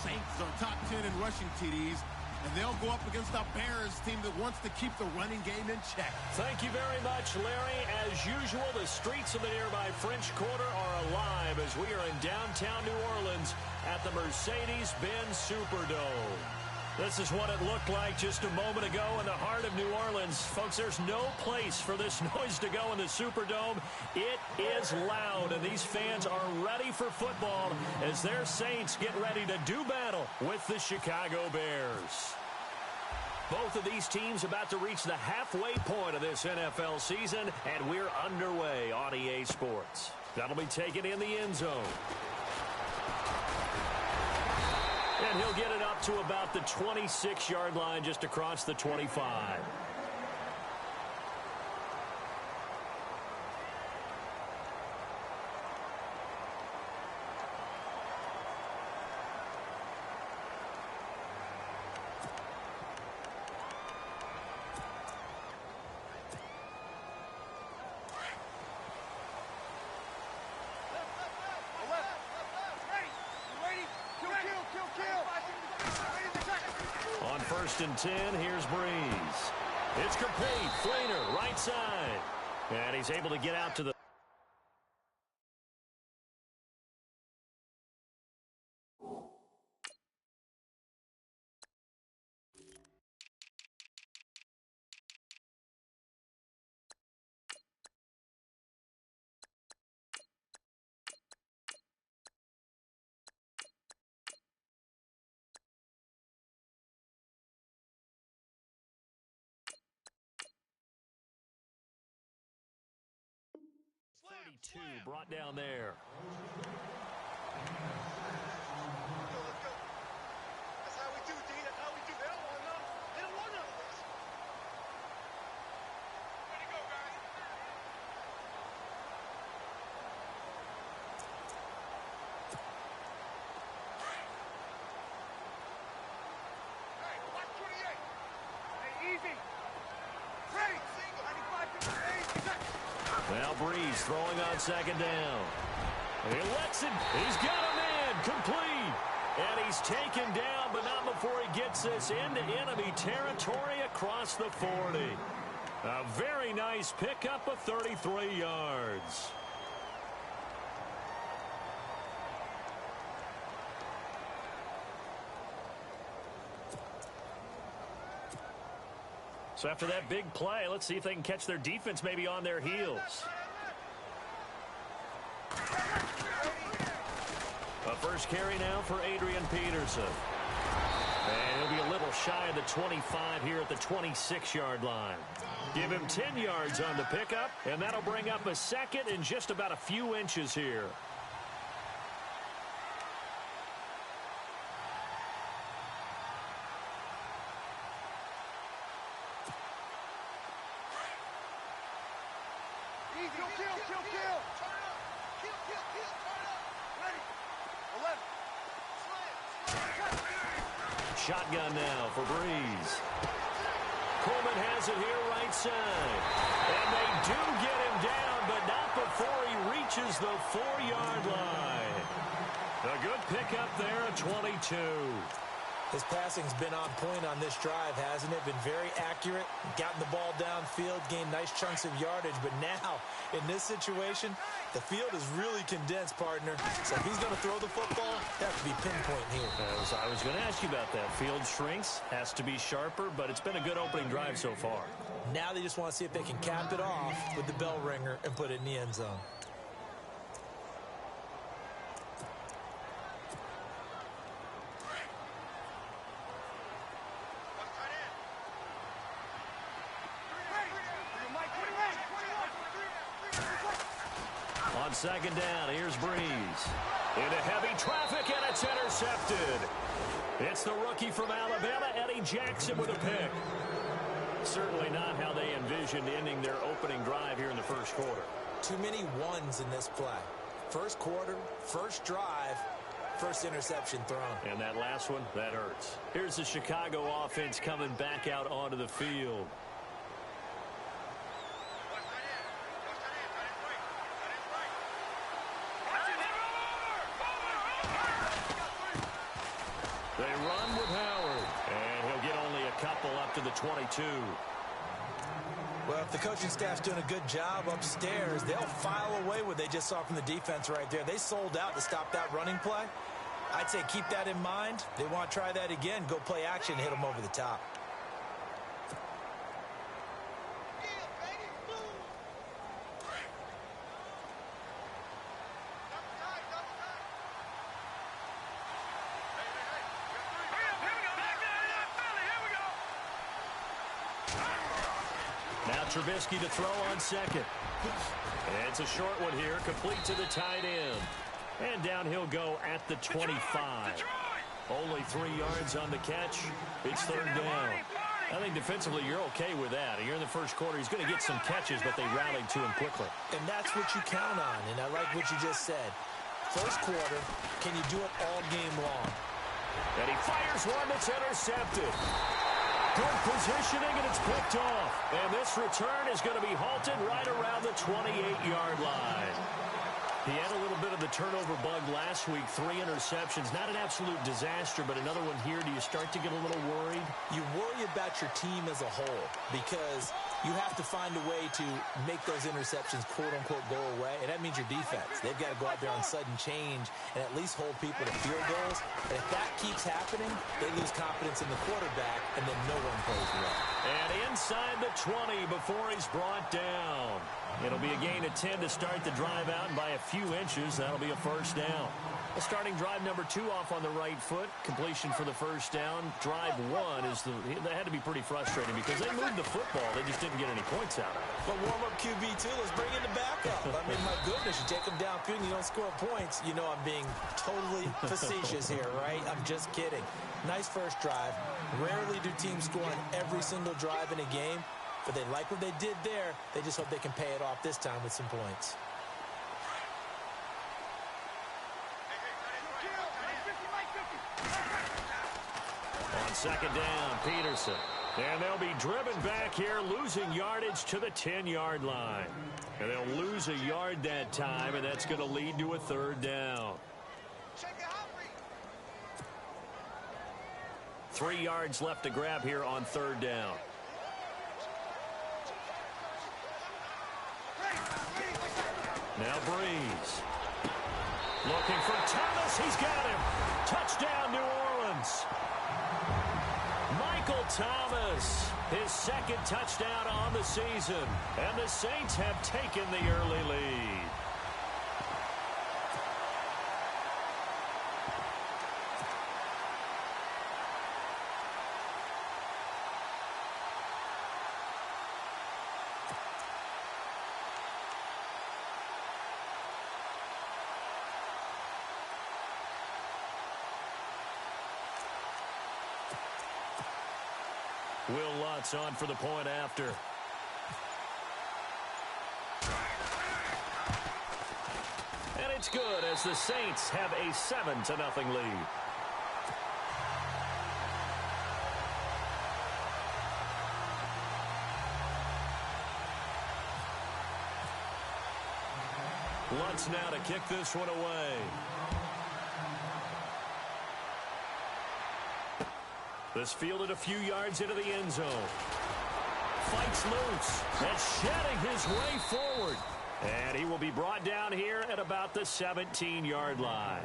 Saints are top 10 in rushing TDs, and they'll go up against a Bears team that wants to keep the running game in check. Thank you very much, Larry. As usual, the streets of the nearby French Quarter are alive as we are in downtown New Orleans at the Mercedes-Benz Superdome. This is what it looked like just a moment ago in the heart of New Orleans. Folks, there's no place for this noise to go in the Superdome. It is loud, and these fans are ready for football as their Saints get ready to do battle with the Chicago Bears. Both of these teams about to reach the halfway point of this NFL season, and we're underway on EA Sports. That'll be taken in the end zone. And he'll get it up to about the 26-yard line just across the 25. On 1st and 10, here's Breeze. It's complete. Fleener, right side. And he's able to get out to the... brought down there. That's how we do, D. That's how we do. They don't want none. They don't want none of this. Way to go, guys. Hey, watch 28. Hey, easy. Ready. 95, 58. Now Breeze throwing on 2nd down. He lets it. He's got a man complete. And he's taken down, but not before he gets this into enemy territory across the 40. A very nice pickup of 33 yards. So after that big play, let's see if they can catch their defense maybe on their heels. A first carry now for Adrian Peterson. And he'll be a little shy of the 25 here at the 26-yard line. Give him 10 yards on the pickup, and that'll bring up a second in just about a few inches here. Shotgun now for Breeze. Coleman has it here right side. And they do get him down, but not before he reaches the 4-yard line. A good pickup there at 22. His passing's been on point on this drive, hasn't it? Been very accurate, gotten the ball downfield, gained nice chunks of yardage. But now, in this situation, the field is really condensed, partner. So if he's going to throw the football, it has to be pinpoint here. I was going to ask you about that. Field shrinks, has to be sharper, but it's been a good opening drive so far. Now they just want to see if they can cap it off with the bell ringer and put it in the end zone. On 2nd down, here's Breeze. Into heavy traffic, and it's intercepted. It's the rookie from Alabama, Eddie Jackson, with a pick. Certainly not how they envisioned ending their opening drive here in the first quarter. Too many ones in this play. First quarter, first drive, first interception thrown. And that last one, that hurts. Here's the Chicago offense coming back out onto the field. with Howard. And he'll get only a couple up to the 22. Well, if the coaching staff's doing a good job upstairs, they'll file away what they just saw from the defense right there. They sold out to stop that running play. I'd say keep that in mind. They want to try that again. Go play action, hit them over the top. Now Trubisky to throw on second. And it's a short one here, complete to the tight end. And down he'll go at the 25. Only 3 yards on the catch. It's third down. I think defensively you're okay with that. You're in the first quarter. He's going to get some catches, but they rallied to him quickly. And that's what you count on, and I like what you just said. First quarter, can you do it all game long? And he fires one that's intercepted. Good positioning, and it's picked off. And this return is going to be halted right around the 28-yard line. He had a little bit of the turnover bug last week, 3 interceptions. Not an absolute disaster, but another one here. Do you start to get a little worried? You worry about your team as a whole because you have to find a way to make those interceptions, quote-unquote, go away, and that means your defense. They've got to go out there on sudden change and at least hold people to field goals. And if that keeps happening, they lose confidence in the quarterback, and then no one plays well. And inside the 20 before he's brought down. It'll be a gain of 10 to start the drive out, and by a few inches, that'll be a first down. Well, starting drive number 2 off on the right foot. Completion for the first down. Drive 1 is that had to be pretty frustrating because they moved the football. They just didn't get any points out of it. But warm-up QB2, let's bring in the backup. I mean, my goodness, you take them downfield and you don't score points. You know I'm being totally facetious here, right? I'm just kidding. Nice first drive. Rarely do teams score on every single drive in a game, but they like what they did there. They just hope they can pay it off this time with some points. On second down, Peterson. And they'll be driven back here, losing yardage to the 10-yard line. And they'll lose a yard that time, and that's going to lead to a third down. 3 yards left to grab here on third down. Now Breeze. Looking for Thomas. He's got him. Touchdown, New Orleans. Michael Thomas, his second touchdown on the season. And the Saints have taken the early lead. Will Lutz on for the point after. And it's good as the Saints have a 7-0 lead. Lutz now to kick this one away. This fielded a few yards into the end zone. Fights loose and shedding his way forward. And he will be brought down here at about the 17-yard line.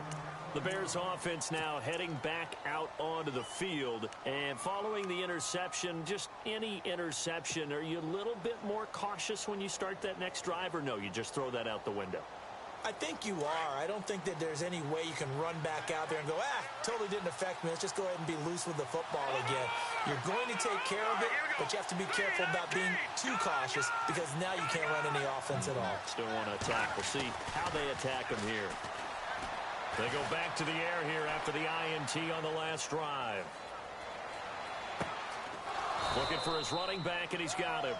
The Bears offense now heading back out onto the field. And following the interception, just any interception, are you a little bit more cautious when you start that next drive, or no, you just throw that out the window? I think you are. I don't think that there's any way you can run back out there and go, totally didn't affect me. Let's just go ahead and be loose with the football again. You're going to take care of it, but you have to be careful about being too cautious because now you can't run any offense at all. Still want to attack. We'll see how they attack them here. They go back to the air here after the INT on the last drive. Looking for his running back, and he's got him.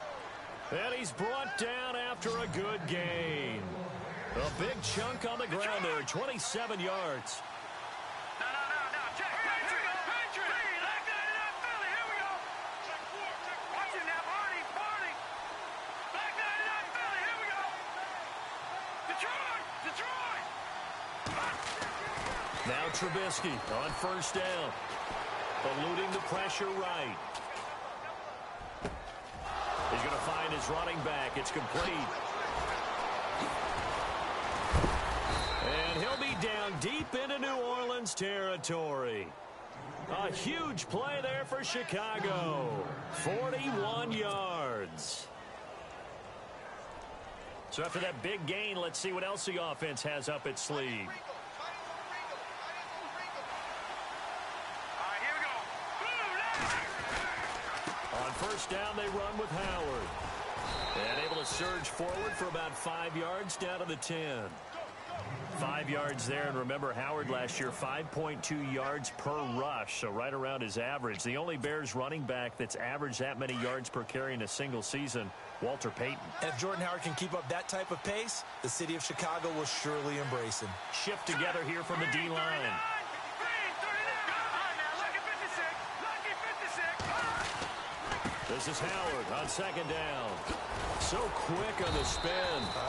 And he's brought down after a good gain. A big chunk on the ground there, 27 yards. No. Check. Patriot. Like that in that Philly. Here we go. Check 4. Watch it now, Barney. Like that in that Philly. Here we go. Detroit. Now Trubisky on first down. eluding the pressure right. He's going to find his running back. It's complete. And he'll be down deep into New Orleans territory. A huge play there for Chicago. 41 yards. So after that big gain, let's see what else the offense has up its sleeve. On first down, they run with Howard. And able to surge forward for about 5 yards down to the 10. 5 yards there, and remember, Howard last year, 5.2 yards per rush, so right around his average. The only Bears running back that's averaged that many yards per carry in a single season, Walter Payton. And if Jordan Howard can keep up that type of pace, the city of Chicago will surely embrace him. Shift together here from the D-line. This is Howard on second down. So quick on the spin.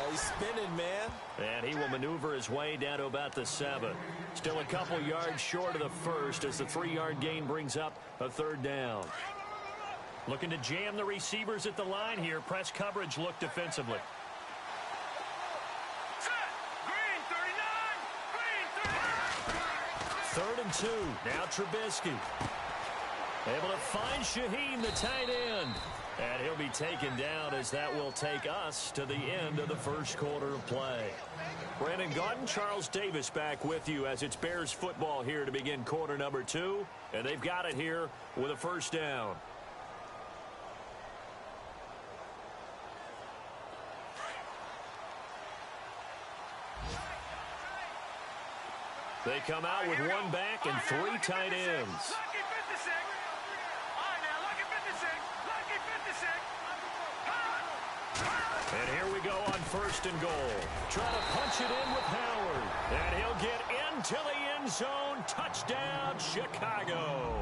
He's spinning, man. And he will maneuver his way down to about the 7. Still a couple yards short of the first as the 3-yard gain brings up a third down. Looking to jam the receivers at the line here. Press coverage look defensively. Third and 2. Now Trubisky. Able to find Shaheen, the tight end. And he'll be taken down as that will take us to the end of the first quarter of play. Brandon Gaudin, Charles Davis back with you as it's Bears football here to begin quarter number 2. And they've got it here with a first down. They come out with one back and 3 tight ends. And here we go on first and goal. Trying to punch it in with Howard. And he'll get into the end zone. Touchdown, Chicago.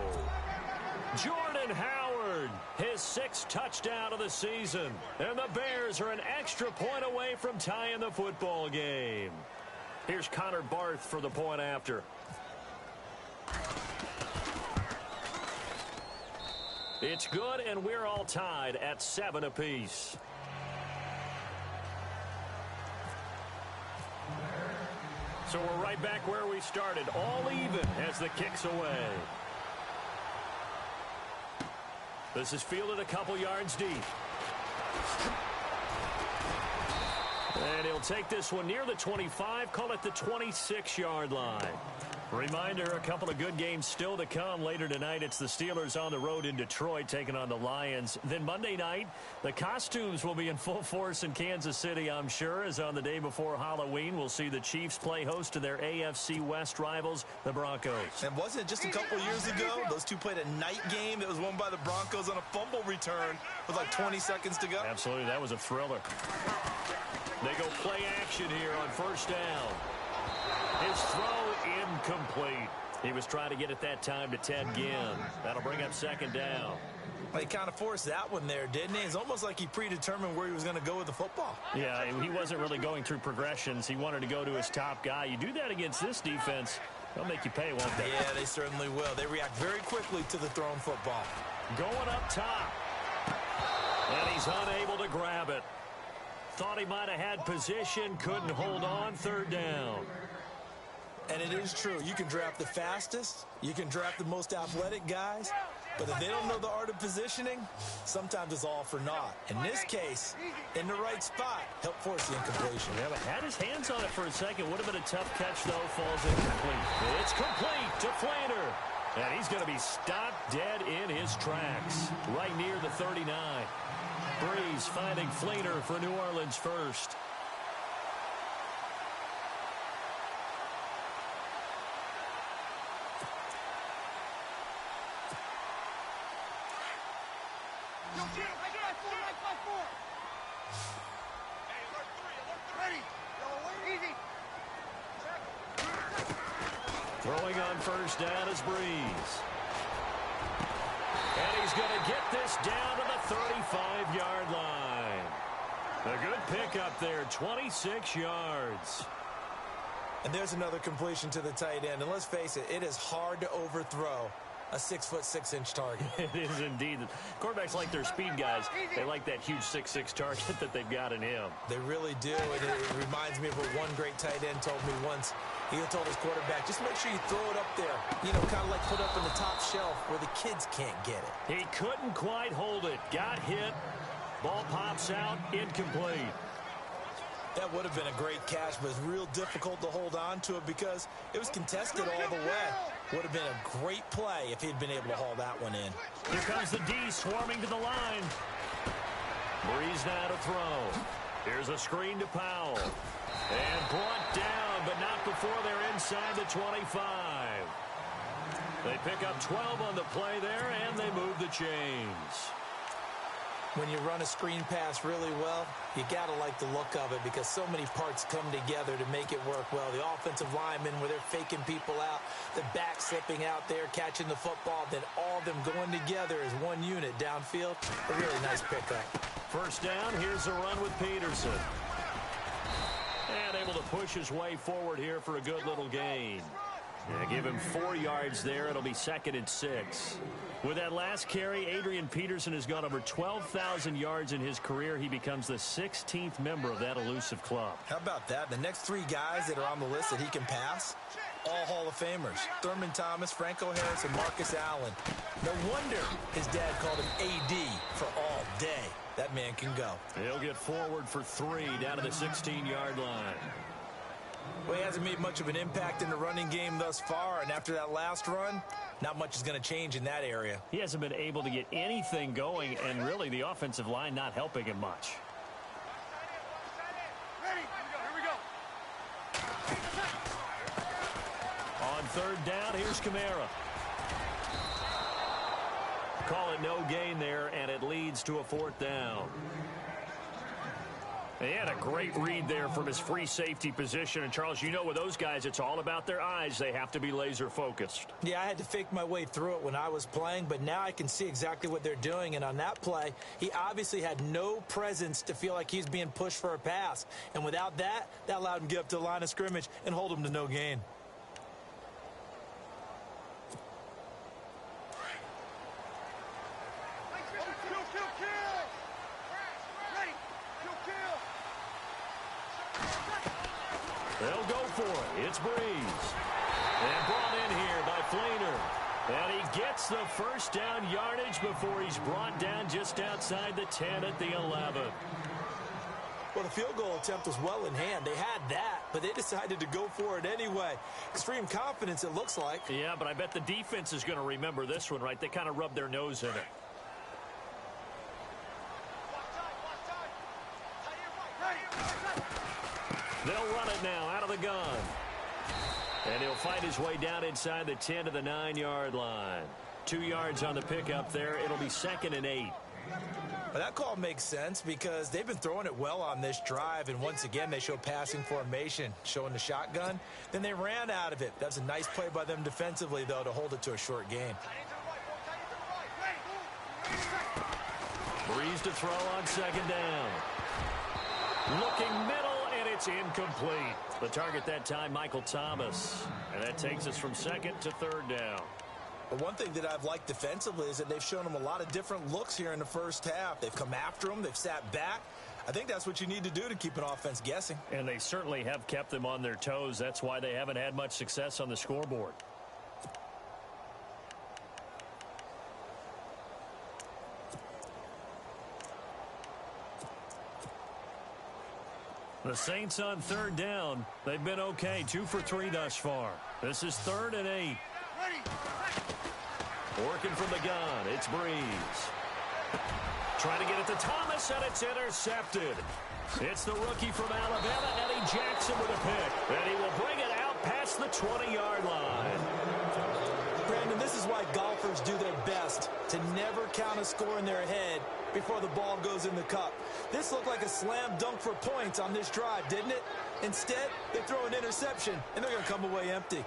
Jordan Howard, his 6th touchdown of the season. And the Bears are an extra point away from tying the football game. Here's Connor Barth for the point after. It's good, and we're all tied at 7 apiece. So we're right back where we started, all even as the kick's away. This is fielded a couple yards deep. And he'll take this one near the 25, call it the 26-yard line. Reminder, a couple of good games still to come later tonight. It's the Steelers on the road in Detroit taking on the Lions. Then Monday night, the costumes will be in full force in Kansas City, I'm sure, as on the day before Halloween, we'll see the Chiefs play host to their AFC West rivals, the Broncos. And wasn't it just a couple years ago, those two played a night game that was won by the Broncos on a fumble return with like 20 seconds to go? Absolutely, that was a thriller. They go play action here on first down. His throw incomplete. He was trying to get it that time to Ted Ginn. That'll bring up second down. Well, he kind of forced that one there, didn't he? It's almost like he predetermined where he was going to go with the football. Yeah, he wasn't really going through progressions. He wanted to go to his top guy. You do that against this defense, they'll make you pay, won't they? Yeah, they certainly will. They react very quickly to the thrown football. Going up top. And he's unable to grab it. Thought he might have had position, couldn't hold on, third down. And it is true. You can draft the fastest, you can draft the most athletic guys, but if they don't know the art of positioning, sometimes it's all for naught. In this case, in the right spot, helped force the incompletion. Yeah, but had his hands on it for a second. Would have been a tough catch, though. Falls incomplete. It's complete to Fleener. And he's going to be stopped dead in his tracks, right near the 39. Breeze finding Fleener for New Orleans first. Throwing on first down is Breeze. And he's going to get this down to the 35-yard line. A good pickup there, 26 yards. And there's another completion to the tight end. And let's face it, it is hard to overthrow a 6'6" target. It is indeed. Quarterbacks like their speed guys. They like that huge 6'6" target that they've got in him. They really do, and it reminds me of what one great tight end told me once. He told his quarterback, just make sure you throw it up there. You know, kind of like put it up on the top shelf where the kids can't get it. He couldn't quite hold it. Got hit. Ball pops out. Incomplete. That would have been a great catch, but it's real difficult to hold on to it because it was contested all the way. Would have been a great play if he'd been able to haul that one in. Here comes the D swarming to the line. Breeze now to throw. Here's a screen to Powell. And brought down, but not before they're inside the 25. They pick up 12 on the play there, and they move the chains. When you run a screen pass really well, you got to like the look of it because so many parts come together to make it work well. The offensive linemen, where they're faking people out, the back slipping out there, catching the football, then all of them going together as one unit downfield. A really nice pickup. First down, here's a run with Peterson. And able to push his way forward here for a good little gain. Yeah, give him 4 yards there. It'll be 2nd and 6. With that last carry, Adrian Peterson has gone over 12,000 yards in his career. He becomes the 16th member of that elusive club. How about that? The next 3 guys that are on the list that he can pass, all Hall of Famers. Thurman Thomas, Franco Harris, and Marcus Allen. No wonder his dad called him AD for all day. That man can go. He'll get forward for 3 down to the 16-yard line. Well, he hasn't made much of an impact in the running game thus far, and after that last run, not much is going to change in that area. He hasn't been able to get anything going, and really the offensive line not helping him much. Ready? Here we go. On 3rd down, here's Kamara. Call it no gain there, and it leads to a 4th down. He had a great read there from his free safety position. And, Charles, you know with those guys, it's all about their eyes. They have to be laser focused. Yeah, I had to fake my way through it when I was playing, but now I can see exactly what they're doing. And on that play, he obviously had no presence to feel like he's being pushed for a pass. And without that, that allowed him to get up to the line of scrimmage and hold him to no gain. They'll go for it. It's Breeze. And brought in here by Fleener. And he gets the first down yardage before he's brought down just outside the 10 at the 11. Well, the field goal attempt was well in hand. They had that, but they decided to go for it anyway. Extreme confidence, it looks like. Yeah, but I bet the defense is going to remember this one, right? They kind of rubbed their nose in it. They'll run it now out of the gun. And he'll fight his way down inside the 10 to the 9-yard line. 2 yards on the pickup there. It'll be 2nd and 8. Well, that call makes sense because they've been throwing it well on this drive, and once again they show passing formation, showing the shotgun. Then they ran out of it. That's a nice play by them defensively, though, to hold it to a short gain. Breeze to throw on 2nd down. Looking middle, and it's incomplete. The target that time, Michael Thomas. And that takes us from 2nd to 3rd down. But one thing that I've liked defensively is that they've shown them a lot of different looks here in the first half. They've come after them. They've sat back. I think that's what you need to do to keep an offense guessing. And they certainly have kept them on their toes. That's why they haven't had much success on the scoreboard. The Saints on 3rd down. They've been okay. 2 for 3 thus far. This is 3rd and 8. Working from the gun. It's Breeze. Trying to get it to Thomas, and it's intercepted. It's the rookie from Alabama, Eddie Jackson, with a pick. And he will bring it out past the 20-yard line. Brandon, this is why golfers do their best to never count a score in their head before the ball goes in the cup. This looked like a slam dunk for points on this drive, didn't it? Instead, they throw an interception, and they're going to come away empty.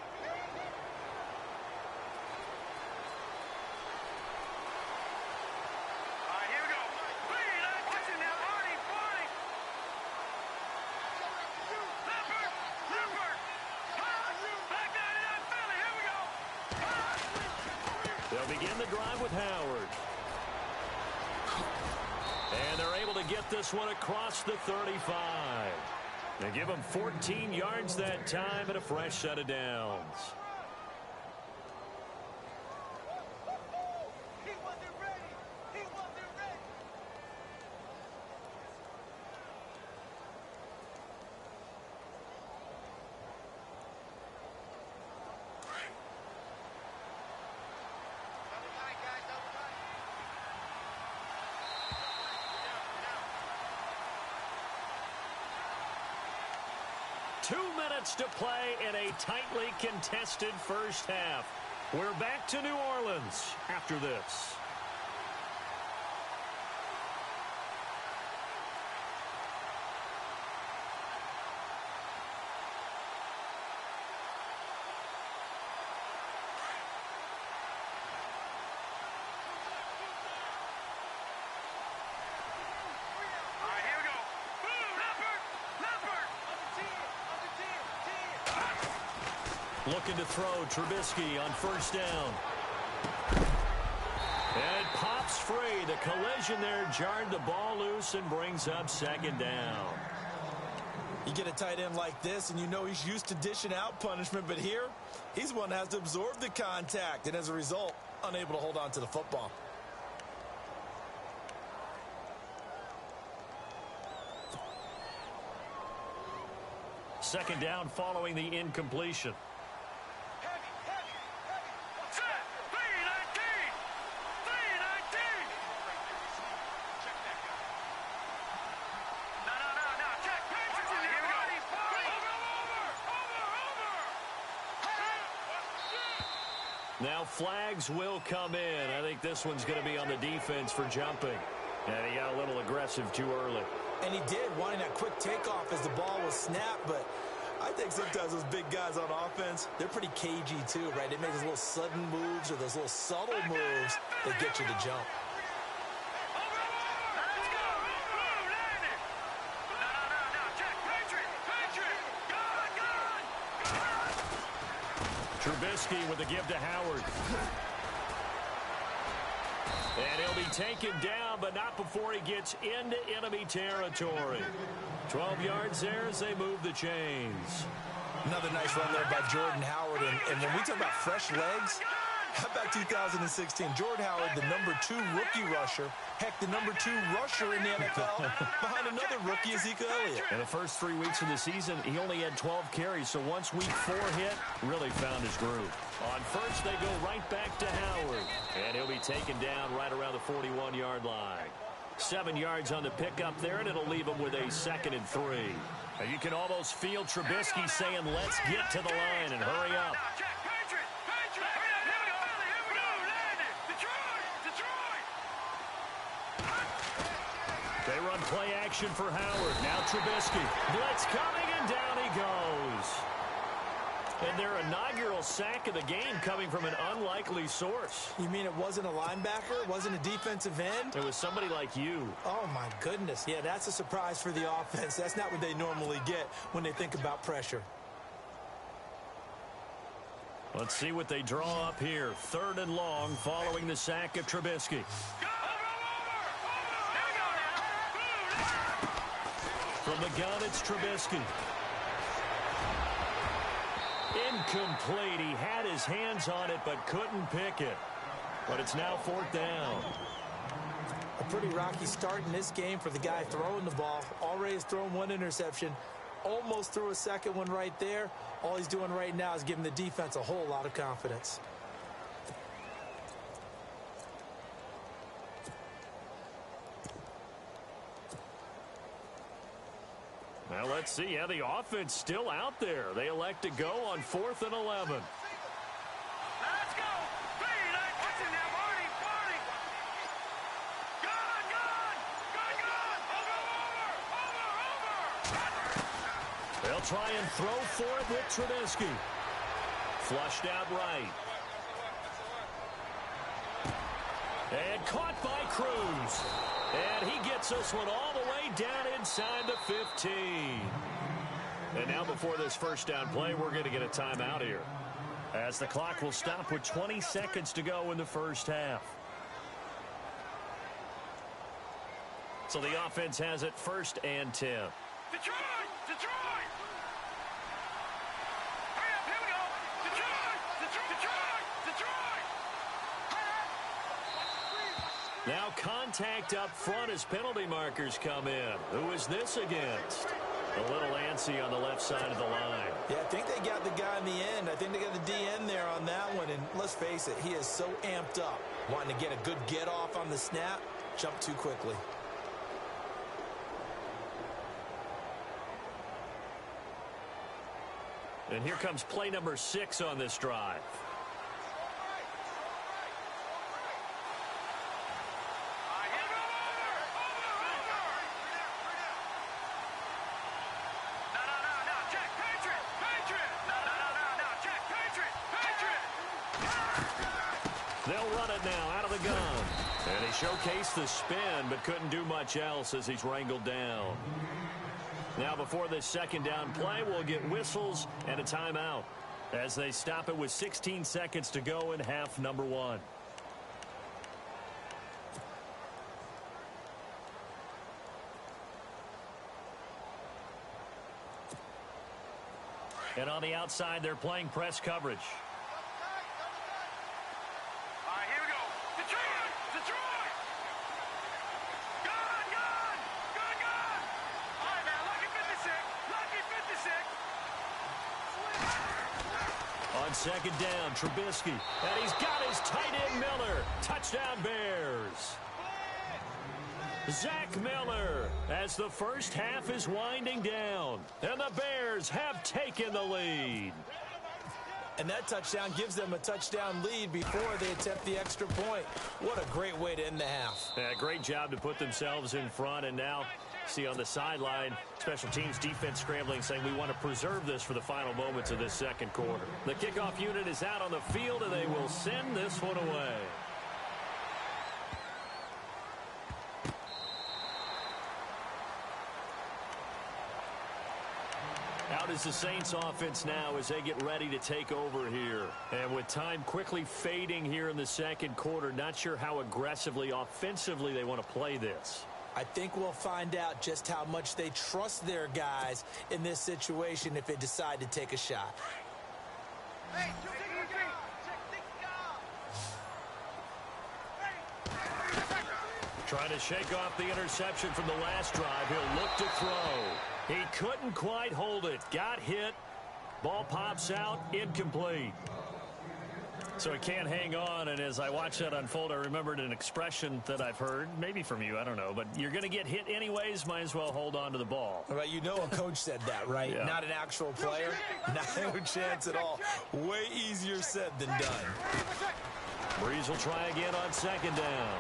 begin the drive with Howard. And they're able to get this one across the 35. They give him 14 yards that time and a fresh set of downs. To play in a tightly contested first half. We're back to New Orleans after this. Looking to throw Trubisky on first down. And it pops free. The collision there jarred the ball loose and brings up second down. You get a tight end like this, and you know he's used to dishing out punishment, but here, he's one that has to absorb the contact, and as a result, unable to hold on to the football. Second down following the incompletion. Now flags will come in. I think this one's going to be on the defense for jumping. And he got a little aggressive too early. And he did, wanting that quick takeoff as the ball was snapped. But I think sometimes those big guys on offense, they're pretty cagey too, right? They make those little sudden moves or those little subtle moves that get you to jump. Trubisky with the give to Howard. And he'll be taken down, but not before he gets into enemy territory. 12 yards there as they move the chains. Another nice run there by Jordan Howard. And when we talk about fresh legs, how about 2016? Jordan Howard, the #2 rookie rusher. Heck, the #2 rusher in the NFL behind another rookie, Ezekiel Elliott. In the first 3 weeks of the season, he only had 12 carries. So once week 4 hit, really found his groove. On first, they go right back to Howard. And he'll be taken down right around the 41-yard line. 7 yards on the pickup there, and it'll leave him with a 2nd and 3. And you can almost feel Trubisky saying, let's get to the line and hurry up. They run play action for Howard. Now Trubisky. Blitz coming, and down he goes. And their inaugural sack of the game coming from an unlikely source. You mean it wasn't a linebacker? It wasn't a defensive end? It was somebody like you. Oh, my goodness. Yeah, that's a surprise for the offense. That's not what they normally get when they think about pressure. Let's see what they draw up here. 3rd and long following the sack of Trubisky. From the gun, it's Trubisky. Incomplete. He had his hands on it, but couldn't pick it. But it's now 4th down. A pretty rocky start in this game for the guy throwing the ball. Already has thrown 1 interception. Almost threw a 2nd one right there. All he's doing right now is giving the defense a whole lot of confidence. Well, let's see. Yeah, the offense still out there. They elect to go on 4th and 11. Let's go. What's in there, Marty? Over. They'll try and throw for it with Trubisky. Flushed out right. And caught by Cruz. And he gets this one all the way down inside the 15. And now before this first down play, we're going to get a timeout here. as the clock will stop with 20 seconds to go in the first half. So the offense has it 1st and 10. Detroit! Detroit! Hurry up, here we go! Detroit! Detroit! Detroit! Detroit! Now contact up front as penalty markers come in. Who is this against? A little antsy on the left side of the line. Yeah, I think they got the guy in the end. I think they got the DN there on that one. And let's face it, he is so amped up. Wanting to get a good get off on the snap, jump too quickly. And here comes play number 6 on this drive. They'll run it now out of the gun. And he showcased the spin, but couldn't do much else as he's wrangled down. Now before this second down play, we'll get whistles and a timeout as they stop it with 16 seconds to go in half number 1. And on the outside, they're playing press coverage. All right, here we go. Detroit! Detroit! Gun! Gun! Gun! Gun! All right, man. Lucky 56. Lucky 56. On second down, Trubisky. And he's got his tight end, Miller. Touchdown, Bears. Zach Miller as the first half is winding down. And the Bears have taken the lead. And that touchdown gives them a touchdown lead before they attempt the extra point. What a great way to end the half. Yeah, great job to put themselves in front. And now, see on the sideline, special teams defense scrambling, saying we want to preserve this for the final moments of this second quarter. The kickoff unit is out on the field, and they will send this one away. Out is the Saints offense now as they get ready to take over here. And with time quickly fading here in the second quarter, not sure how aggressively, offensively they want to play this. I think we'll find out just how much they trust their guys in this situation if they decide to take a shot. Hey, trying to shake off the interception from the last drive. He'll look to throw. He couldn't quite hold it. Got hit. Ball pops out. Incomplete. So he can't hang on, and as I watched that unfold, I remembered an expression that I've heard, maybe from you, I don't know, but you're going to get hit anyways, might as well hold on to the ball. Right, you know a coach said that, right? Yeah. Not an actual player. No chance at all. Way easier said than done. Breeze will try again on second down.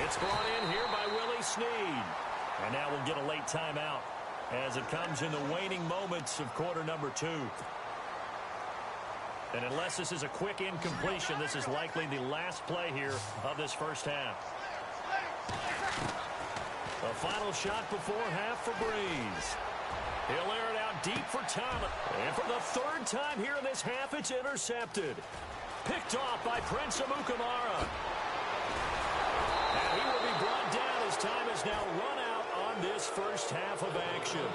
It's brought in here by Willie Snead. And now we'll get a late timeout as it comes in the waning moments of quarter number 2. And unless this is a quick incompletion, this is likely the last play here of this first half. A final shot before half for Breeze. He'll air it out deep for Thomas. And for the third time here in this half, it's intercepted. Picked off by Prince Amukamara. And he will be brought down as time is now run out on this first half of action.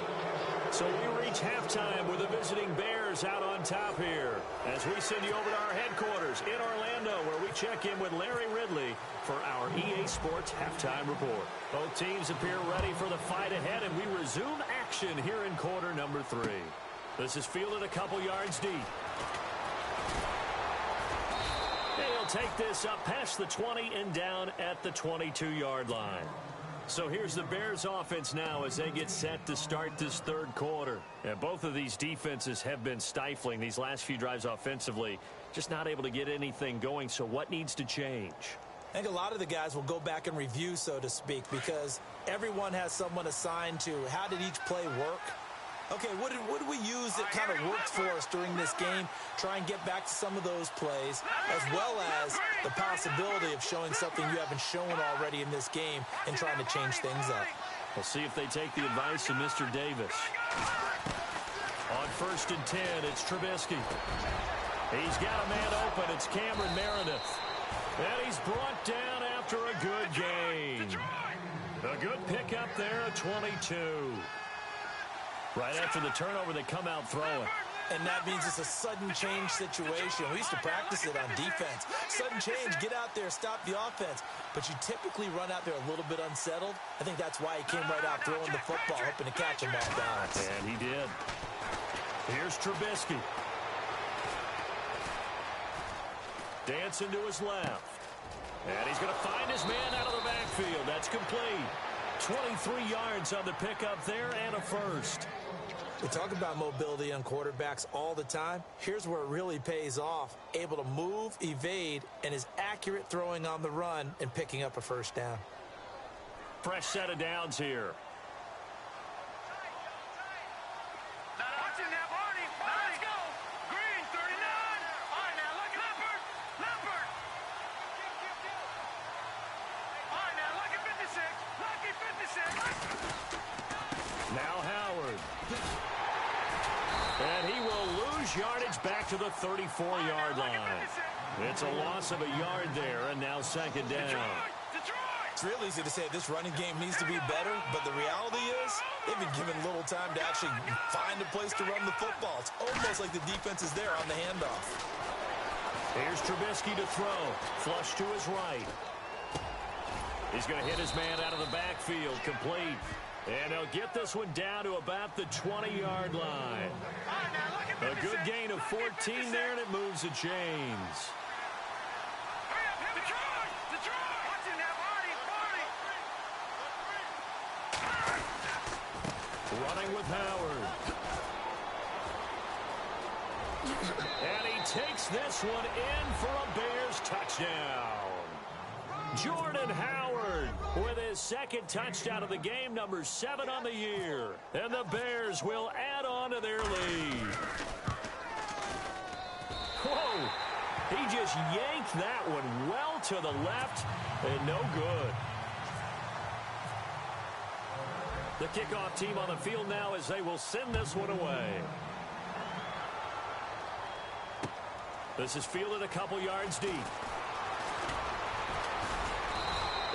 So we reach halftime with the visiting Bears out on top here as we send you over to our headquarters in Orlando where we check in with Larry Ridley for our EA Sports Halftime Report. Both teams appear ready for the fight ahead, and we resume action here in quarter number 3. This is fielded a couple yards deep. He'll take this up past the 20 and down at the 22-yard line. So here's the Bears offense now as they get set to start this third quarter. And both of these defenses have been stifling these last few drives offensively, just not able to get anything going. So what needs to change? I think a lot of the guys will go back and review, so to speak, because everyone has someone assigned to how did each play work. Okay, what did we use that kind of worked for us during this game? Try and get back to some of those plays, as well as the possibility of showing something you haven't shown already in this game and trying to change things up. We'll see if they take the advice of Mr. Davis. On 1st and 10, it's Trubisky. He's got a man open. It's Cameron Meredith. And he's brought down after a good gain. A good pickup there at 22. Right after the turnover, they come out throwing. And that means it's a sudden change situation. We used to practice it on defense. Sudden change, get out there, stop the offense. But you typically run out there a little bit unsettled. I think that's why he came right out throwing the football, hoping to catch him off balance. And he did. Here's Trubisky. Dancing to his left. And he's going to find his man out of the backfield. That's complete. 23 yards on the pickup there and a first. We talk about mobility on quarterbacks all the time. Here's where it really pays off. Able to move, evade, and is accurate throwing on the run and picking up a first down. Fresh set of downs here. Now Howard. And he will lose yardage back to the 34-yard line. It's a loss of a yard there, and now second down. It's real easy to say this running game needs to be better, but the reality is they've been given little time to actually find a place to run the football. It's almost like the defense is there on the handoff. Here's Trubisky to throw. Flush to his right. He's going to hit his man out of the backfield. Complete. And he'll get this one down to about the 20-yard line. A good gain of 14 there, and it moves the chains. Running with Howard. And he takes this one in for a Bears touchdown. Jordan Howard with his second touchdown of the game, number 7 on the year. And the Bears will add on to their lead. Whoa! He just yanked that one well to the left and no good. The kickoff team on the field now as they will send this one away. This is fielded a couple yards deep.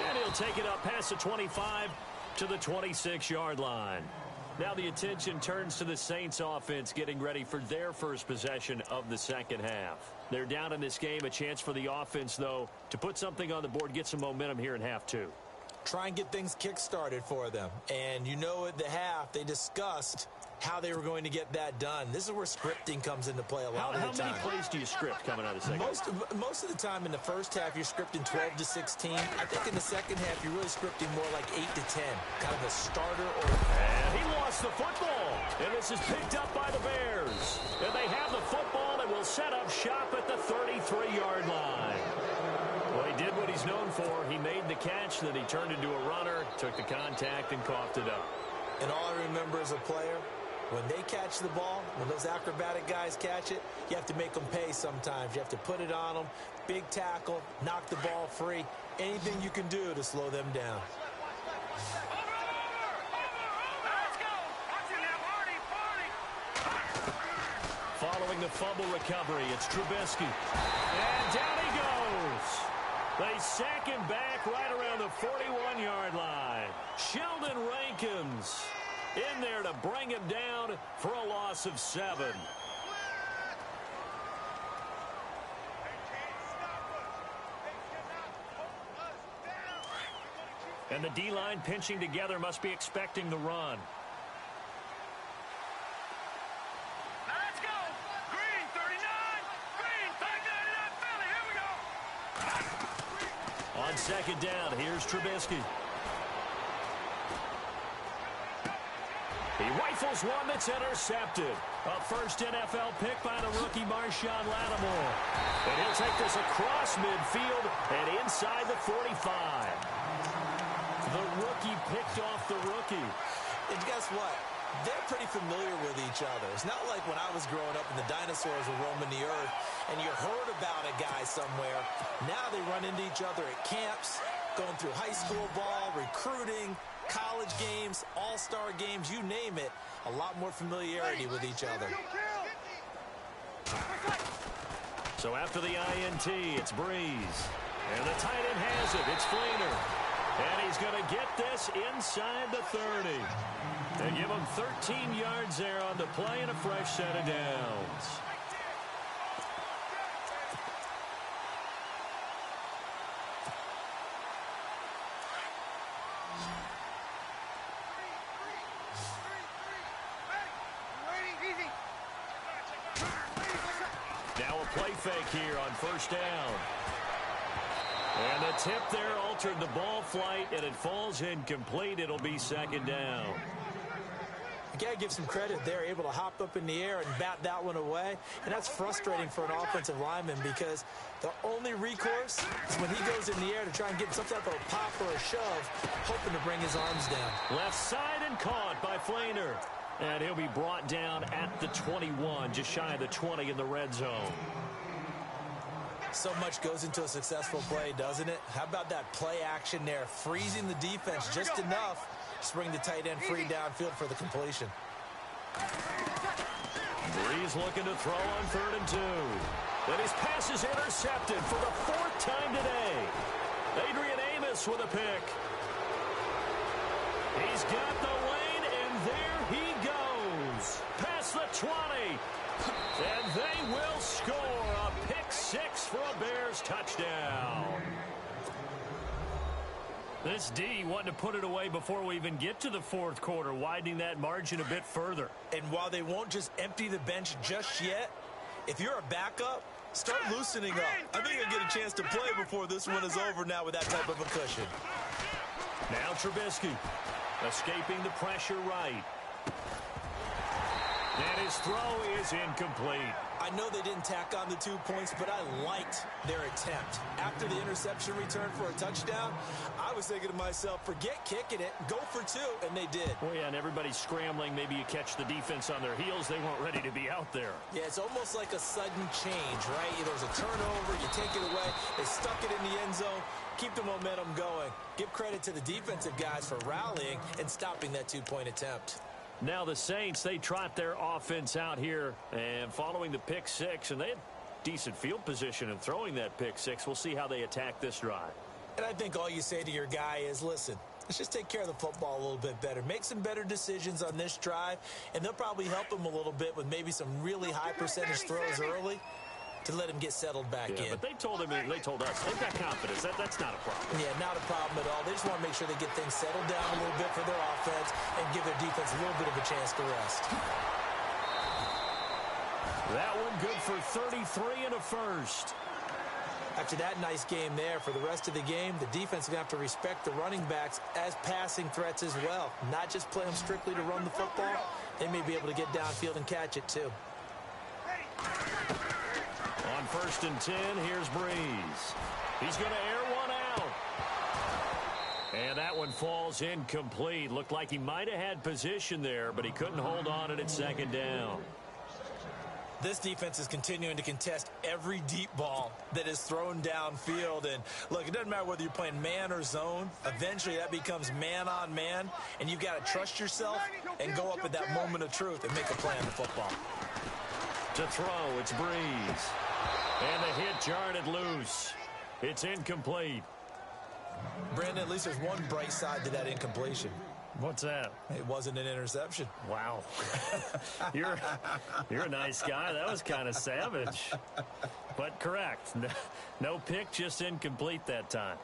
And he'll take it up past the 25 to the 26-yard line. Now the attention turns to the Saints offense getting ready for their first possession of the second half. They're down in this game. A chance for the offense, though, to put something on the board, get some momentum here in half two. Try and get things kick-started for them. And you know at the half, they discussed how they were going to get that done. This is where scripting comes into play a lot of the time. How many plays do you script coming out of the second? Most of the time in the first half, you're scripting 12 to 16. I think in the second half, you're really scripting more like 8 to 10. Kind of a starter or... And he lost the football. And this is picked up by the Bears. And they have the football and will set up shop at the 33-yard line. Well, he did what he's known for. He made the catch, then he turned into a runner, took the contact, and coughed it up. And all I remember as a player, when they catch the ball, when those acrobatic guys catch it, you have to make them pay sometimes. You have to put it on them, big tackle, knock the ball free, anything you can do to slow them down. Following the fumble recovery, it's Trubisky. And down he goes. They sack him back right around the 41-yard line. Sheldon Rankins in there to bring him down for a loss of 7. And the D-line pinching together must be expecting the run. Now let's go. Green, 39. Green, back 99, Philly. Here we go. On second down, here's Trubisky. He rifles one that's intercepted. A first NFL pick by the rookie Marshawn Lattimore. And he'll take this across midfield and inside the 45. The rookie picked off the rookie. And guess what? They're pretty familiar with each other. It's not like when I was growing up and the dinosaurs were roaming the earth and you heard about a guy somewhere. Now they run into each other at camps, going through high school ball, recruiting, college games, all-star games, you name it, a lot more familiarity with each other. So after the INT, it's Breeze. And the tight end has it. It's Fleener. And he's going to get this inside the 30. They give him 13 yards there on the play and a fresh set of downs. Now a play fake here on first down. And the tip there altered the ball flight, and it falls incomplete. It'll be second down. You got to give some credit. They're able to hop up in the air and bat that one away. And that's frustrating for an offensive lineman because the only recourse is when he goes in the air to try and get some type of a pop or a shove, hoping to bring his arms down. Left side and caught by Fleener. And he'll be brought down at the 21, just shy of the 20 in the red zone. So much goes into a successful play, doesn't it? How about that play action there, freezing the defense just enough to bring the tight end free downfield for the completion. Breeze looking to throw on 3rd and 2. Then his pass is intercepted for the 4th time today. Adrian Amos with a pick. He's got the lane, and there he goes. Past the 20. And they will score a pick 6 for a Bears touchdown. This D wanting to put it away before we even get to the 4th quarter, widening that margin a bit further. And while they won't just empty the bench just yet, if you're a backup, start loosening up. I think you'll get a chance to play before this one is over now with that type of a cushion. Now Trubisky escaping the pressure right. And his throw is incomplete. I know they didn't tack on the 2 points, but I liked their attempt. After the interception return for a touchdown, I was thinking to myself, forget kicking it, go for 2, and they did. Well, yeah, and everybody's scrambling. Maybe you catch the defense on their heels. They weren't ready to be out there. Yeah, it's almost like a sudden change, right? There's a turnover, you take it away, they stuck it in the end zone, keep the momentum going. Give credit to the defensive guys for rallying and stopping that 2-point attempt. Now the Saints, they trot their offense out here and following the pick 6, and they had decent field position in throwing that pick 6. We'll see how they attack this drive. And I think all you say to your guy is, listen, let's just take care of the football a little bit better. Make some better decisions on this drive, and they'll probably help him a little bit with maybe some really high percentage throws early to let him get settled back in. But they told us, they've got confidence. That's not a problem. Yeah, not a problem at all. They just want to make sure they get things settled down a little bit for their offense and give their defense a little bit of a chance to rest. That one good for 33 and a first. After that nice game there, for the rest of the game, the defense is going to have to respect the running backs as passing threats as well. Not just play them strictly to run the football. They may be able to get downfield and catch it too. On 1st and 10, here's Breeze. He's going to air one out. And that one falls incomplete. Looked like he might have had position there, but he couldn't hold on and it's 2nd down. This defense is continuing to contest every deep ball that is thrown downfield. And look, it doesn't matter whether you're playing man or zone. Eventually that becomes man on man, and you've got to trust yourself and go up at that moment of truth and make a play on the football. To throw, it's Breeze. And the hit jarred it loose. It's incomplete. Brandon, at least there's one bright side to that incompletion. What's that? It wasn't an interception. Wow. You're a nice guy. That was kind of savage. But correct. No pick, just incomplete that time.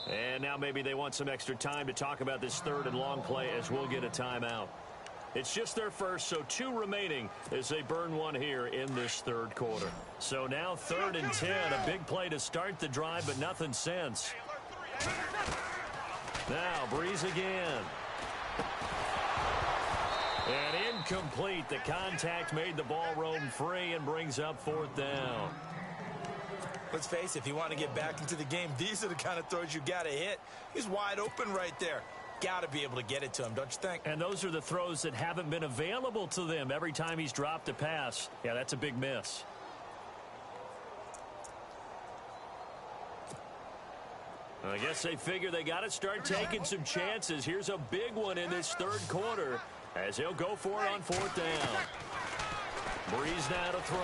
And now maybe they want some extra time to talk about this 3rd and long play as we'll get a timeout. It's just their first, so 2 remaining as they burn one here in this 3rd quarter. So now 3rd and 10, a big play to start the drive, but nothing since. Now Breeze again. And incomplete. The contact made the ball roam free and brings up 4th down. Let's face it, if you want to get back into the game, these are the kind of throws you got to hit. He's wide open right there. Got to be able to get it to him, don't you think? And those are the throws that haven't been available to them every time he's dropped a pass. Yeah, that's a big miss. I guess they figure they got to start taking some chances. Here's a big one in this third quarter as he'll go for it on fourth down. Breeze now to throw.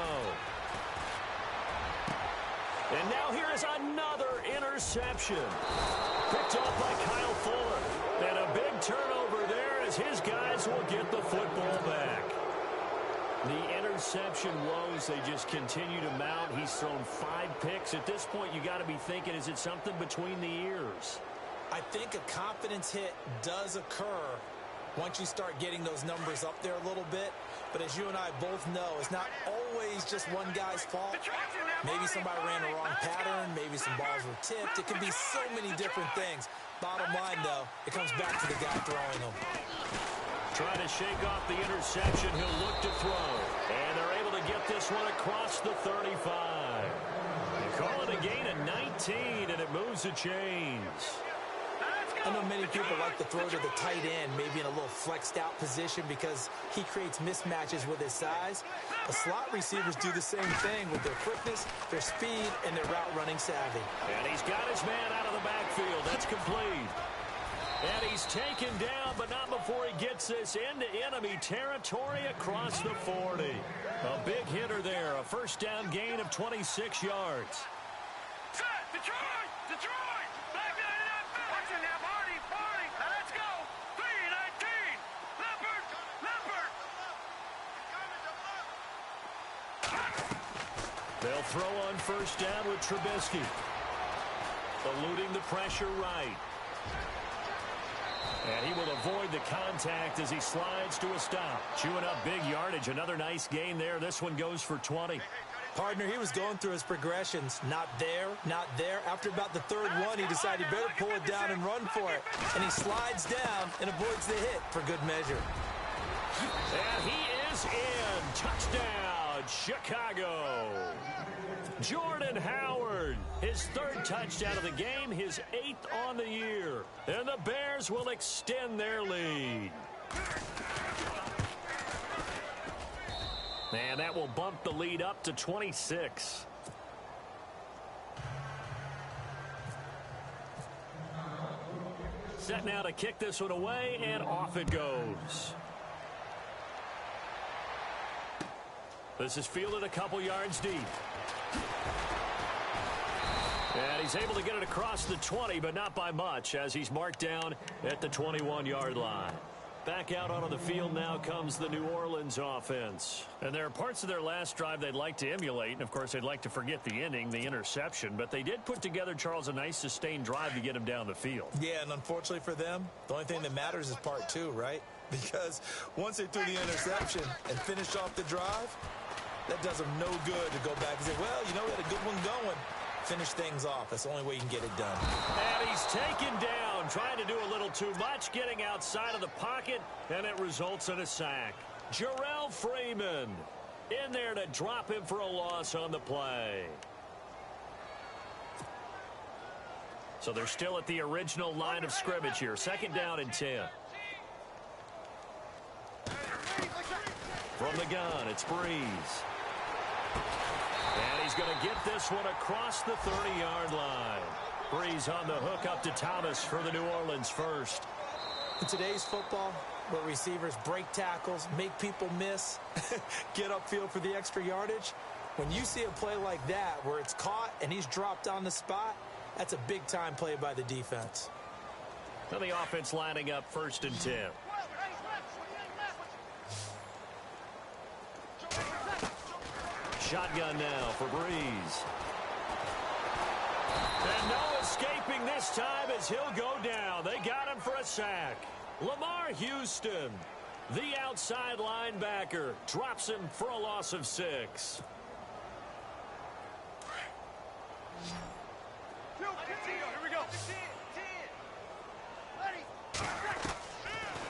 And now here is another interception. Picked off by Kyle Fuller. And a big turnover there as his guys will get the football back. The interception woes, they just continue to mount. He's thrown 5 picks. At this point, you got to be thinking, is it something between the ears? I think a confidence hit does occur once you start getting those numbers up there a little bit. But as you and I both know, it's not always just one guy's fault. Maybe somebody ran the wrong pattern. Maybe some balls were tipped. It can be so many different things. Bottom line, though, it comes back to the guy throwing them. Trying to shake off the interception. He'll look to throw. And they're able to get this one across the 35. They call it a gain of 19, and it moves the chains. I know many people like to throw to the tight end, maybe in a little flexed out position because he creates mismatches with his size. The slot receivers do the same thing with their quickness, their speed, and their route running savvy. And he's got his man out of the backfield. That's complete. And he's taken down, but not before he gets this into enemy territory across the 40. A big hitter there, a first down gain of 26 yards. Set! Detroit! Detroit! Back 99 Philly! Watch it now, Marty! Marty! Now let's go! 3-19! Leopard! Leopard! They'll throw on first down with Trubisky. Eluding the pressure right. And he will avoid the contact as he slides to a stop. Chewing up big yardage. Another nice gain there. This one goes for 20. Partner, he was going through his progressions. Not there, not there. After about the third one, he decided he better pull it down and run for it. And he slides down and avoids the hit for good measure. And he is in. Touchdown, Chicago. Jordan Howard, his 3rd touchdown of the game, his 8th on the year. And the Bears will extend their lead. And that will bump the lead up to 26. Set now to kick this one away, and off it goes. This is fielded a couple yards deep. And he's able to get it across the 20, but not by much, as he's marked down at the 21-yard line. Back out onto the field now comes the New Orleans offense. And there are parts of their last drive they'd like to emulate, and of course they'd like to forget the inning, the interception, but they did put together, Charles, a nice sustained drive to get him down the field. Yeah, and unfortunately for them, the only thing that matters is part 2, right? Because once they threw the interception and finished off the drive, that does them no good to go back and say, well, you know, we had a good one going. Finish things off. That's the only way you can get it done. And he's taken down, trying to do a little too much, getting outside of the pocket, and it results in a sack. Jarrell Freeman in there to drop him for a loss on the play. So they're still at the original line of scrimmage here. 2nd down and 10. From the gun, it's Breeze. And he's going to get this one across the 30-yard line. Breeze on the hook up to Thomas for the New Orleans first. In today's football, where receivers break tackles, make people miss, get upfield for the extra yardage, when you see a play like that where it's caught and he's dropped on the spot, that's a big-time play by the defense. Now the offense lining up 1st and 10. Shotgun now for Breeze. And no escaping this time as he'll go down. They got him for a sack. Lamar Houston, the outside linebacker, drops him for a loss of 6.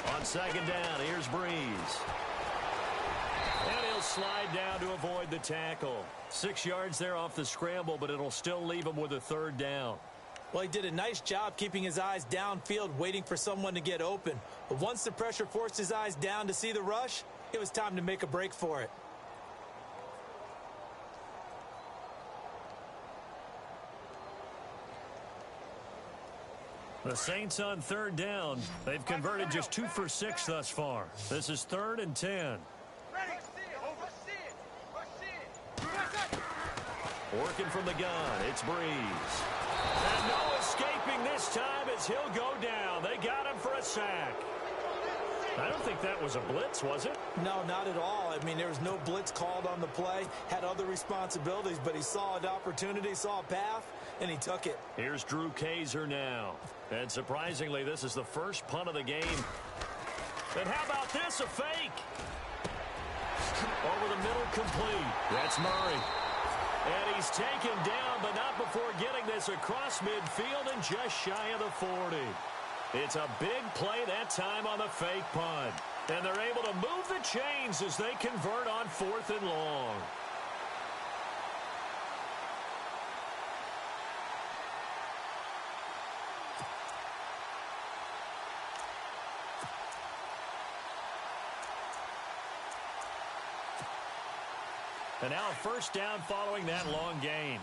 On 2nd down, here's Breeze. And he'll slide down to avoid the tackle. 6 yards there off the scramble, but it'll still leave him with a third down. Well, he did a nice job keeping his eyes downfield, waiting for someone to get open. But once the pressure forced his eyes down to see the rush, it was time to make a break for it. The Saints on third down. They've converted just 2 for 6 thus far. This is 3rd and 10. Working from the gun, it's Breeze. And no escaping this time as he'll go down. They got him for a sack. I don't think that was a blitz, was it? No, not at all. I mean, there was no blitz called on the play. Had other responsibilities, but he saw an opportunity, saw a path, and he took it. Here's Drew Kaiser now. And surprisingly, this is the first punt of the game. And how about this, a fake? Over the middle, complete. That's Murray. And he's taken down, but not before getting this across midfield and just shy of the 40. It's a big play that time on the fake punt. And they're able to move the chains as they convert on 4th and long. And now a first down following that long gain.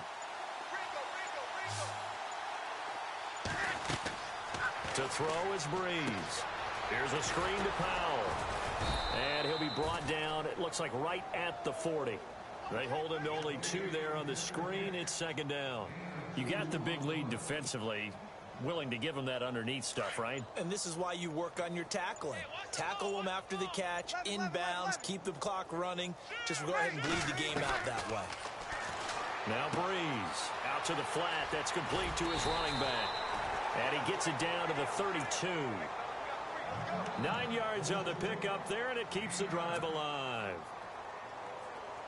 To throw is Breeze. Here's a screen to Powell. And he'll be brought down, it looks like right at the 40. They hold him to only 2 there on the screen. It's 2nd down. You got the big lead defensively. Willing to give him that underneath stuff, right? And this is why you work on your tackling. Tackle them after the catch, inbounds, keep the clock running. Just go ahead and bleed the game out that way. Now Breeze out to the flat. That's complete to his running back. And he gets it down to the 32. 9 yards on the pickup there, and it keeps the drive alive.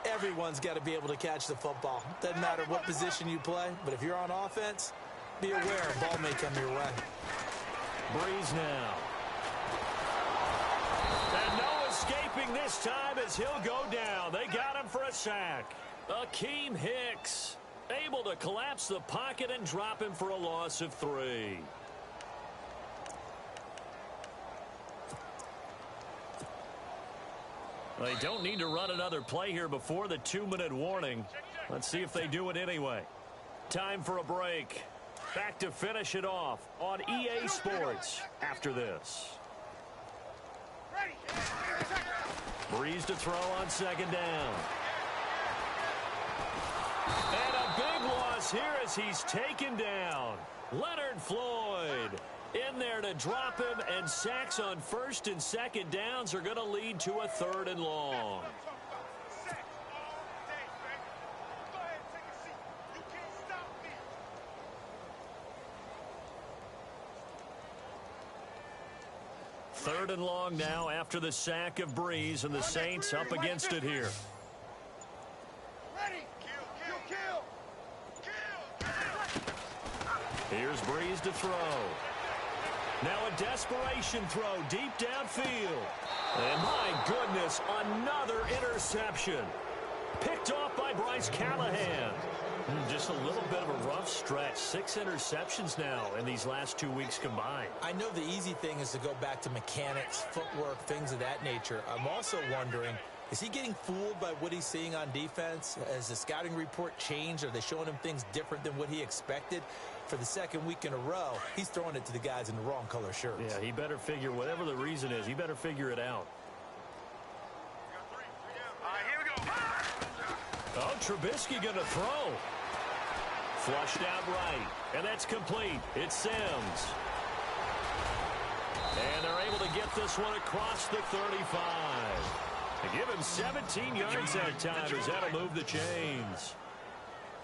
Everyone's got to be able to catch the football. Doesn't matter what position you play, but if you're on offense, be aware a ball may come your way. Breeze now. And no escaping this time as he'll go down. They got him for a sack. Akeem Hicks able to collapse the pocket and drop him for a loss of 3. They don't need to run another play here before the 2-minute warning. Let's see if they do it anyway. Time for a break. Back to finish it off on EA Sports after this. Breeze to throw on 2nd down. And a big loss here as he's taken down. Leonard Floyd in there to drop him, and sacks on 1st and 2nd downs are going to lead to a 3rd and long. Third and long now after the sack of Breeze, and the Saints up against it here. Here's Breeze to throw. Now a desperation throw deep downfield. And my goodness, another interception. Picked off by Bryce Callahan. Just a little bit of a rough stretch. 6 interceptions now in these last 2 weeks combined. I know the easy thing is to go back to mechanics, footwork, things of that nature. I'm also wondering, is he getting fooled by what he's seeing on defense? Has the scouting report changed? Are they showing him things different than what he expected? For the 2nd week in a row, he's throwing it to the guys in the wrong color shirts. Yeah, he better figure, whatever the reason is, he better figure it out. Oh, Trubisky going to throw. Flushed out right, and that's complete. It's Sims. And they're able to get this one across the 35. They give him 17 yards that time as that'll move the chains.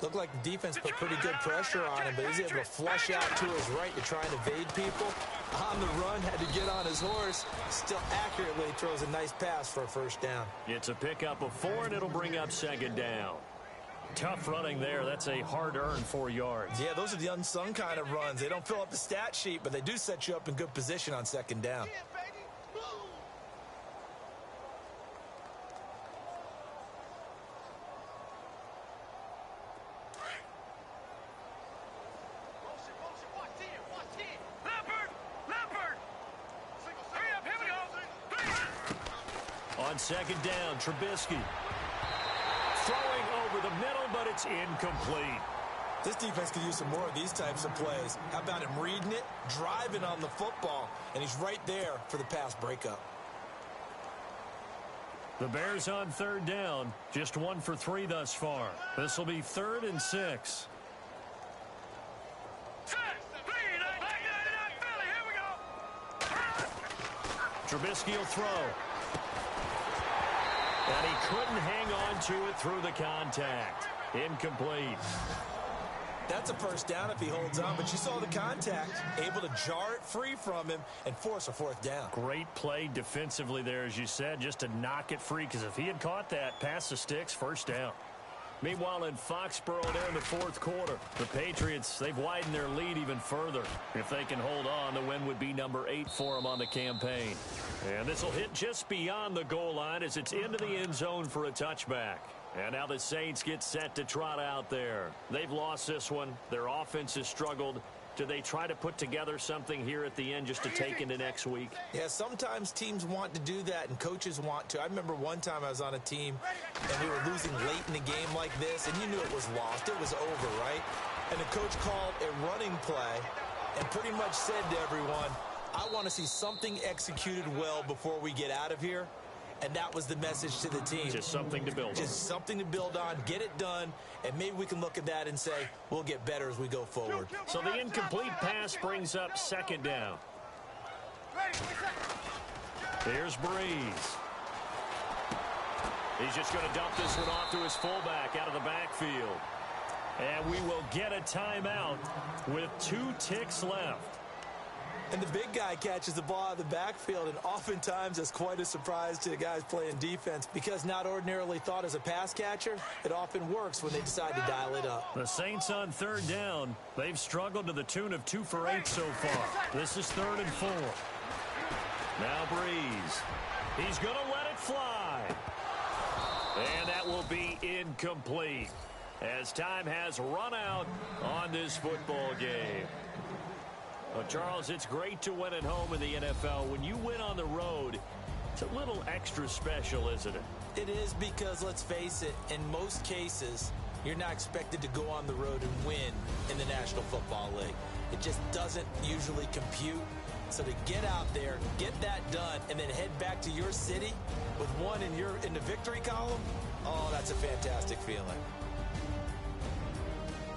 Looked like the defense put pretty good pressure on him, but he's able to flush out to his right to try and evade people. On the run, had to get on his horse. Still accurately throws a nice pass for a 1st down. It's a pickup of 4, and it'll bring up 2nd down. Tough running there. That's a hard-earned 4 yards. Yeah, those are the unsung kind of runs. They don't fill up the stat sheet, but they do set you up in good position on 2nd down. on second down. Trubisky throwing over the middle, but it's incomplete. This defense could use some more of these types of plays. How about him reading it, driving on the football, and he's right there for the pass breakup. The Bears on third down, just 1 for 3 thus far. This will be 3rd and 6. Trubisky will throw. And he couldn't hang on to it through the contact. Incomplete. That's a first down if he holds on, but you saw the contact, able to jar it free from him and force a 4th down. Great play defensively there, as you said, just to knock it free, because if he had caught that, past the sticks, first down. Meanwhile, in Foxborough there in the 4th quarter, the Patriots, they've widened their lead even further. If they can hold on, the win would be number 8 for them on the campaign. And this will hit just beyond the goal line as it's into the end zone for a touchback. And now the Saints get set to trot out there. They've lost this one. Their offense has struggled. Do they try to put together something here at the end just to take into next week? Yeah, sometimes teams want to do that and coaches want to. I remember one time I was on a team and we were losing late in the game like this, and you knew it was lost. It was over, right? And the coach called a running play and pretty much said to everyone, I want to see something executed well before we get out of here. And that was the message to the team. Just something to build on. Just something to build on, get it done, and maybe we can look at that and say, we'll get better as we go forward. So the incomplete pass brings up 2nd down. Here's Breeze. He's just going to dump this one off to his fullback out of the backfield. And we will get a timeout with 2 ticks left. And the big guy catches the ball out of the backfield, and oftentimes it's quite a surprise to the guys playing defense because not ordinarily thought as a pass catcher, it often works when they decide to dial it up. The Saints on 3rd down. They've struggled to the tune of 2 for 8 so far. This is 3rd and 4. Now Breeze. He's going to let it fly. And that will be incomplete as time has run out on this football game. Well, Charles, it's great to win at home in the NFL. When you win on the road, it's a little extra special, isn't it? It is because, let's face it, in most cases, you're not expected to go on the road and win in the National Football League. It just doesn't usually compute. So to get out there, get that done, and then head back to your city with one in the victory column, oh, that's a fantastic feeling.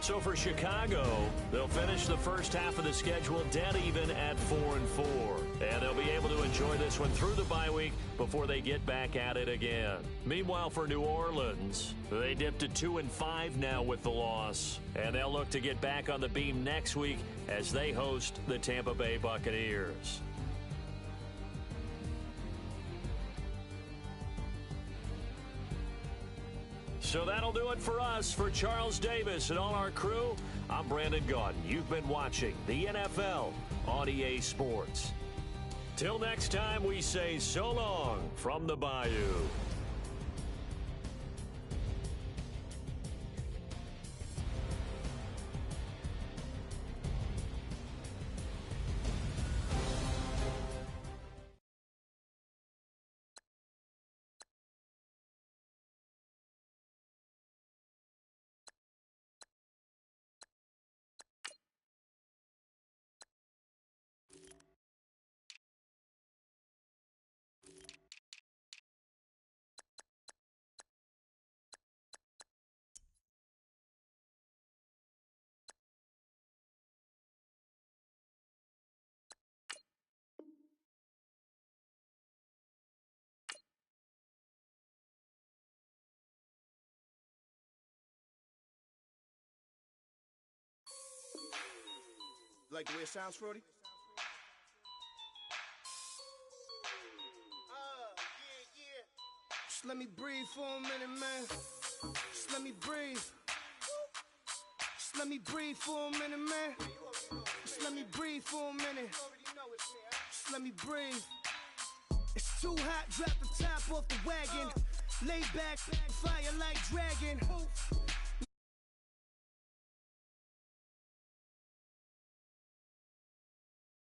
So for Chicago, they'll finish the first half of the schedule dead even at 4-4. And they'll be able to enjoy this one through the bye week before they get back at it again. Meanwhile, for New Orleans, they dipped to 2-5 now with the loss. And they'll look to get back on the beam next week as they host the Tampa Bay Buccaneers. So that'll do it for us. For Charles Davis and all our crew, I'm Brandon Gaudin. You've been watching the NFL on EA Sports. Till next time, we say so long from the Bayou. Like the way it sounds, Frody? Yeah. Just let me breathe for a minute, man. Just let me breathe. Just let me breathe for a minute, man. Just let me breathe for a minute. Just let me breathe. It's too hot, drop the top off the wagon. Lay back, fire like dragon.